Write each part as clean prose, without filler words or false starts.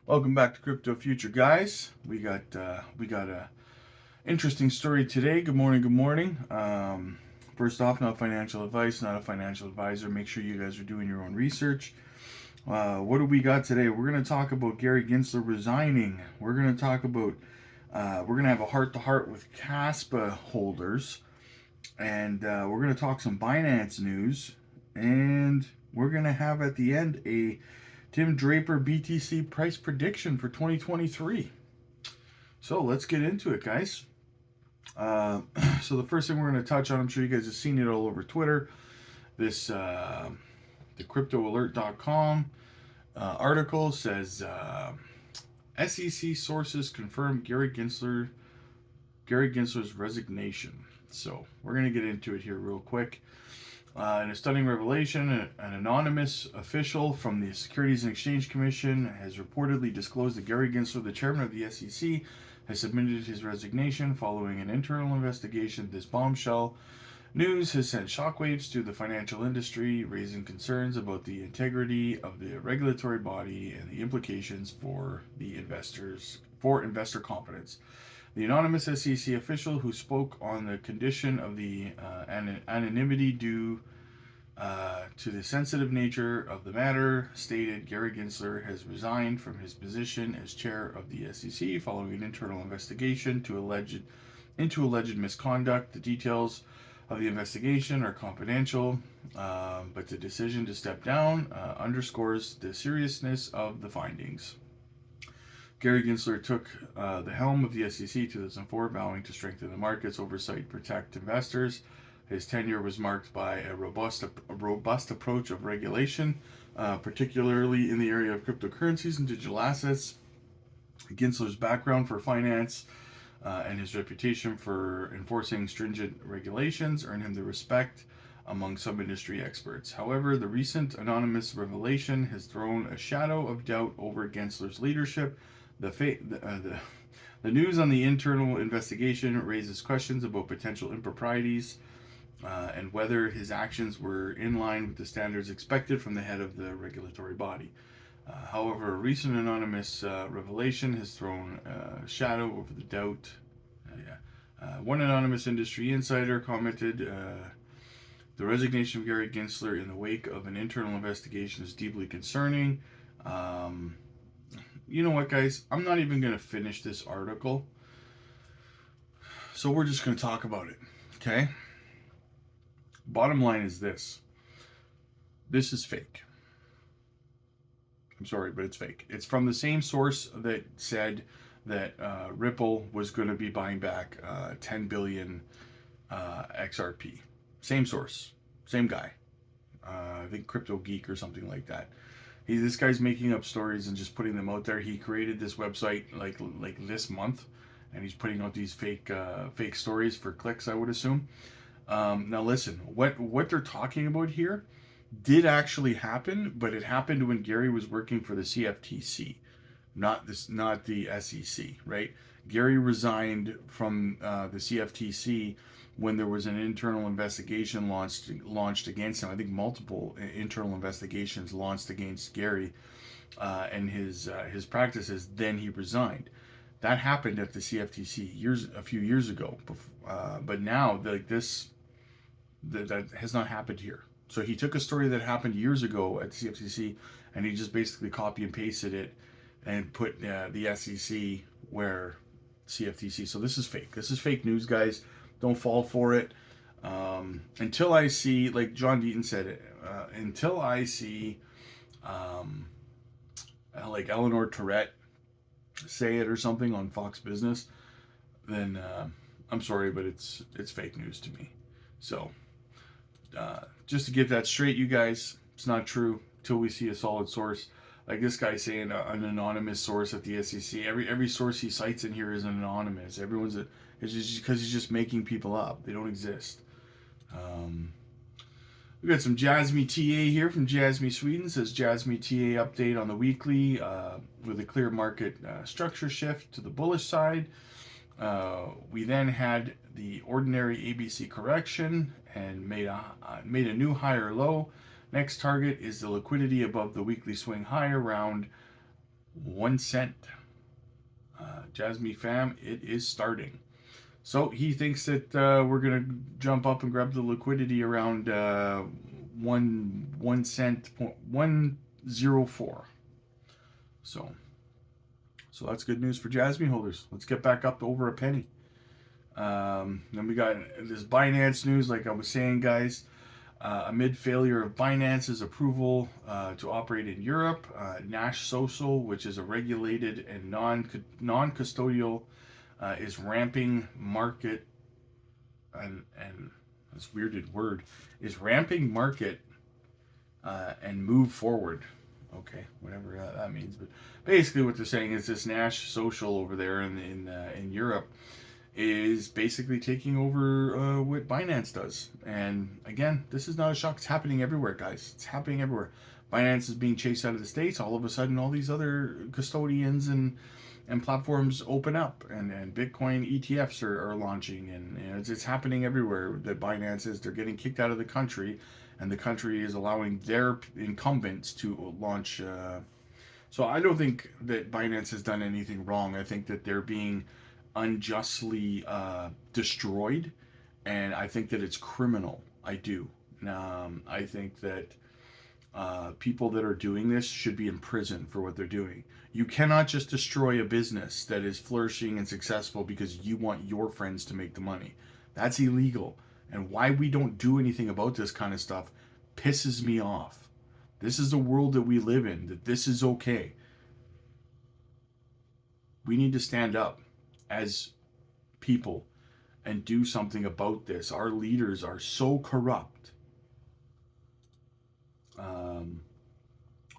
Welcome back to Crypto Future, guys. We got a interesting story today. Good morning. Good morning. First off, not financial advice, not a financial advisor. Make sure you guys are doing your own research. What do we got today? We're going to talk about Gary Gensler resigning. We're going to talk about we're going to have a heart to heart with Casper holders, and we're going to talk some Binance news, and we're going to have at the end a Tim Draper BTC price prediction for 2023. So let's get into it, guys. Uh, so the first thing we're going to touch on, I'm sure you guys have seen it all over Twitter. This the CryptoAlert.com article says SEC sources confirm Gary Gensler's resignation. So we're going to get into it here real quick. In a stunning revelation, an anonymous official from the Securities and Exchange Commission has reportedly disclosed that Gary Gensler, the chairman of the SEC, has submitted his resignation following an internal investigation. This bombshell news has sent shockwaves through the financial industry, raising concerns about the integrity of the regulatory body and the implications for investor confidence. The anonymous SEC official who spoke on the condition of the anonymity due to the sensitive nature of the matter stated Gary Gensler has resigned from his position as chair of the SEC following an internal investigation into alleged misconduct. The details of the investigation are confidential, but the decision to step down underscores the seriousness of the findings. Gary Gensler took the helm of the SEC in 2004, vowing to strengthen the markets, oversight, protect investors. His tenure was marked by a robust approach of regulation, particularly in the area of cryptocurrencies and digital assets. Gensler's background for finance and his reputation for enforcing stringent regulations earned him the respect among some industry experts. However, the recent anonymous revelation has thrown a shadow of doubt over Gensler's leadership. The news on the internal investigation raises questions about potential improprieties and whether his actions were in line with the standards expected from the head of the regulatory body. However, a recent anonymous revelation has thrown a shadow over the doubt. One anonymous industry insider commented the resignation of Gary Gensler in the wake of an internal investigation is deeply concerning. You know what, guys? I'm not even going to finish this article. So we're just going to talk about it. Okay? Bottom line is this. This is fake. I'm sorry, but it's fake. It's from the same source that said that Ripple was going to be buying back 10 billion XRP. Same source. Same guy. I think Crypto Geek or something like that. This guy's making up stories and just putting them out there. He created this website like this month, and he's putting out these fake stories for clicks, I would assume. Now listen, what they're talking about here did actually happen, but it happened when Gary was working for the CFTC, not the SEC, right? Gary resigned from the CFTC when there was an internal investigation launched against him. I think multiple internal investigations launched against Gary and his practices. Then he resigned. That happened at the CFTC a few years ago, but now that has not happened here. So he took a story that happened years ago at the CFTC and he just basically copy and pasted it and put the SEC where CFTC. So this is fake. This is fake news, guys. Don't fall for it. Until I see, like John Deaton said it, until I see like Eleanor Tourette say it or something on Fox Business, then I'm sorry, but it's fake news to me. So just to get that straight, you guys, it's not true till we see a solid source. Like this guy saying an anonymous source at the SEC. Every source he cites in here is anonymous. It's just because he's just making people up. They don't exist. We got some Jasmine TA here from Jasmine Sweden. It says Jasmine TA update on the weekly with a clear market structure shift to the bullish side. We then had the ordinary ABC correction and made a new higher low. Next target is the liquidity above the weekly swing high around 1 cent. Jasmine fam, it is starting. So he thinks that we're gonna jump up and grab the liquidity around 1 cent point 104. So that's good news for Jasmine holders. Let's get back up to over a penny. Then we got this Binance news, like I was saying, guys. Amid failure of Binance's approval to operate in Europe, Nash Social, which is a regulated and non-custodial, is ramping market and this weirded word is ramping market and move forward. Okay, whatever that means, but basically what they're saying is this Nash Social over there in Europe is basically taking over what Binance does. And again, this is not a shock. It's happening everywhere, guys. It's happening everywhere. Binance is being chased out of the States. All of a sudden, all these other custodians and platforms open up, and Bitcoin ETFs are launching, and it's happening everywhere that Binance is. They're getting kicked out of the country, and the country is allowing their incumbents to launch. So I don't think that Binance has done anything wrong. I think that they're being unjustly destroyed, and I think that it's criminal. I do. I think that people that are doing this should be in prison for what they're doing. You cannot just destroy a business that is flourishing and successful because you want your friends to make the money. That's illegal. And why we don't do anything about this kind of stuff pisses me off. This is the world that we live in, that this is okay. We need to stand up as people and do something about this. Our leaders are so corrupt.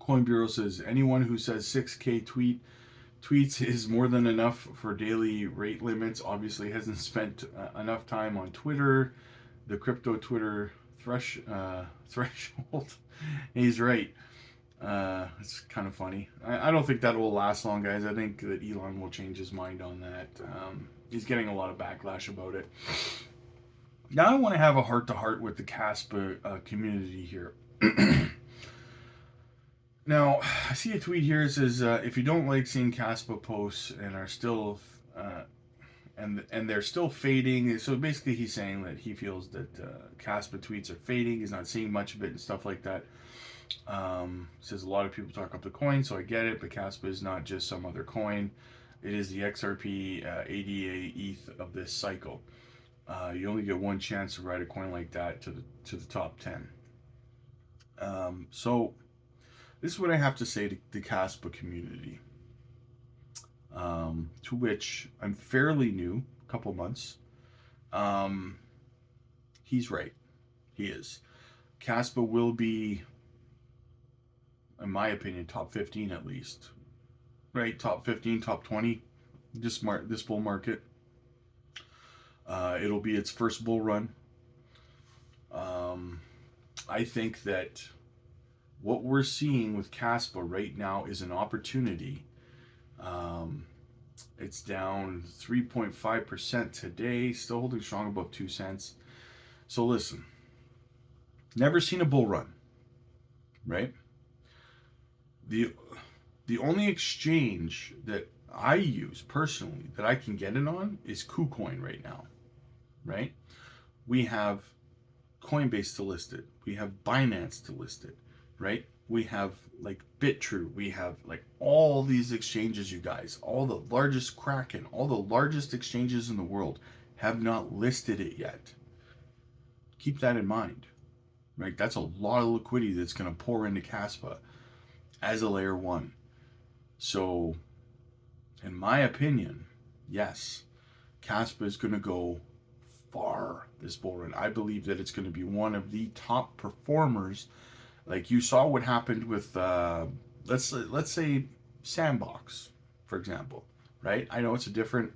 Coin Bureau says anyone who says 6K tweets is more than enough for daily rate limits obviously hasn't spent enough time on Twitter, the crypto Twitter threshold. He's right. It's kind of funny. I don't think that will last long, guys. I think that Elon will change his mind on that. He's getting a lot of backlash about it. Now I want to have a heart-to-heart with the Casper community here. Now, I see a tweet here that says, if you don't like seeing Casper posts and are still and they're still fading. So basically he's saying that he feels that Casper tweets are fading. He's not seeing much of it and stuff like that. Says a lot of people talk up the coin, so I get it, but Casper is not just some other coin. It is the XRP ADA ETH of this cycle. You only get one chance to ride a coin like that to the top 10. So this is what I have to say to the Casper community, to which I'm fairly new, a couple months. He's right. He is. Casper will be, in my opinion, top 15 at least. Right? Top 15, top 20. This bull market. It'll be its first bull run. I think that what we're seeing with Casper right now is an opportunity. It's down 3.5% today, still holding strong above 2 cents. So listen, never seen a bull run, right? The only exchange that I use personally that I can get it on is KuCoin right now, right? We have Coinbase to list it. We have Binance to list it, right? We have like BitTrue. We have like all these exchanges, you guys. All the largest Kraken, all the largest exchanges in the world have not listed it yet. Keep that in mind, right? That's a lot of liquidity that's going to pour into Casper as a layer one. So, in my opinion, yes, Casper is going to go far this bull run. I believe that it's going to be one of the top performers. Like you saw what happened with, let's say Sandbox, for example, right? I know it's a different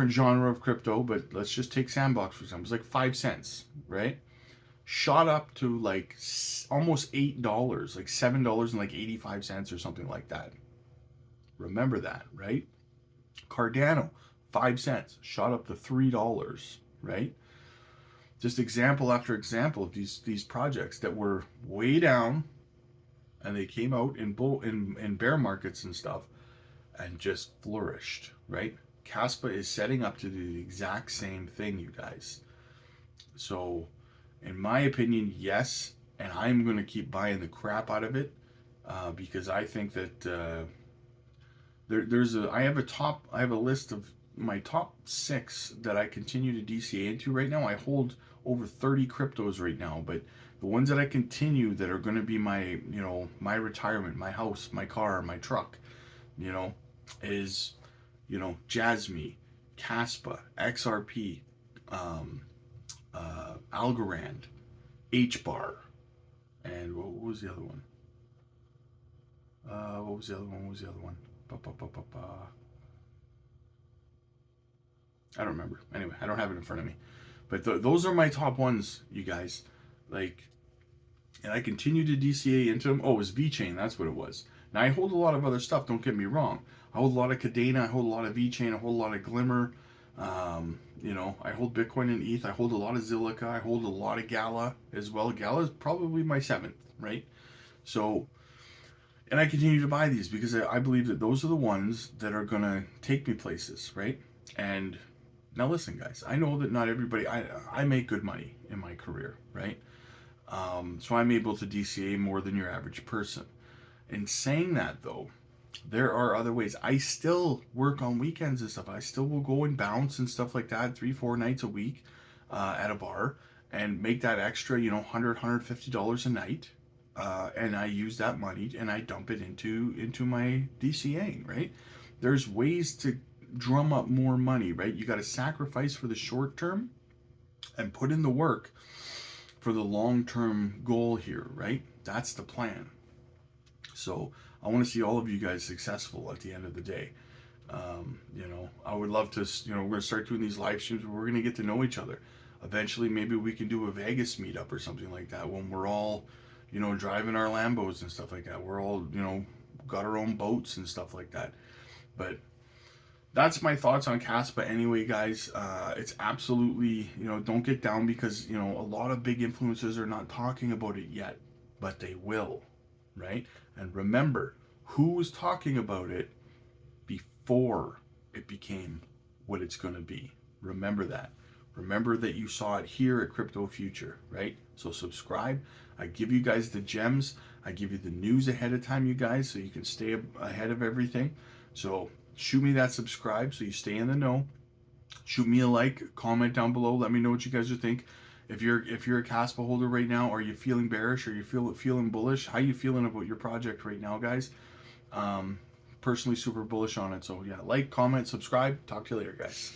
genre of crypto, but let's just take Sandbox for example. It's like 5 cents, right? Shot up to like almost $8, like $7 and like 85 cents or something like that. Remember that, right? Cardano, 5 cents, shot up to $3, right? Just example after example of these projects that were way down and they came out in bear markets and stuff and just flourished, right? Casper is setting up to do the exact same thing, you guys. So, in my opinion, yes, and I'm going to keep buying the crap out of it because I think that I have a list of my top 6 that I continue to DCA into right now. I hold over 30 cryptos right now, but the ones that I continue that are going to be my, my retirement, my house, my car, my truck, you know, is, Jasmine, Casper, XRP, um, Algorand, HBAR, and what was the other one? What was the other one? What was the other one? Ba, ba, ba, ba, ba. I don't remember. Anyway, I don't have it in front of me. But those are my top ones, you guys. Like, and I continue to DCA into them. Oh, it was VeChain. That's what it was. Now, I hold a lot of other stuff. Don't get me wrong. I hold a lot of Cadena. I hold a lot of VeChain. I hold a lot of Glimmer. I hold Bitcoin and ETH. I hold a lot of Zilliqa. I hold a lot of Gala as well. Gala is probably my 7th, right? So, and I continue to buy these because I believe that those are the ones that are going to take me places, right? And now listen, guys, I know that not everybody, I make good money in my career, right? So I'm able to DCA more than your average person. In saying that, though, there are other ways. I still work on weekends and stuff. I still will go and bounce and stuff like that 3-4 nights a week at a bar and make that extra, $100-$150 a night. And I use that money and I dump it into my DCAing, right? There's ways to drum up more money, right? You got to sacrifice for the short term and put in the work for the long-term goal here, right? That's the plan. So I want to see all of you guys successful at the end of the day. I would love to, we're going to start doing these live streams where we're going to get to know each other. Eventually, maybe we can do a Vegas meetup or something like that when we're all, driving our Lambos and stuff like that. We're all, got our own boats and stuff like that. But that's my thoughts on Casper anyway, guys. It's absolutely, don't get down because, a lot of big influencers are not talking about it yet, but they will, right? And remember, who was talking about it before it became what it's going to be? Remember that. Remember that you saw it here at Crypto Future, right? So subscribe. I give you guys the gems. I give you the news ahead of time, you guys, so you can stay ahead of everything. So shoot me that subscribe so you stay in the know. Shoot me a like, comment down below. Let me know what you guys think. If you're a Casper holder right now, are you feeling bearish or you feeling bullish? How you feeling about your project right now, guys? Personally super bullish on it. So yeah, like, comment, subscribe. Talk to you later, guys.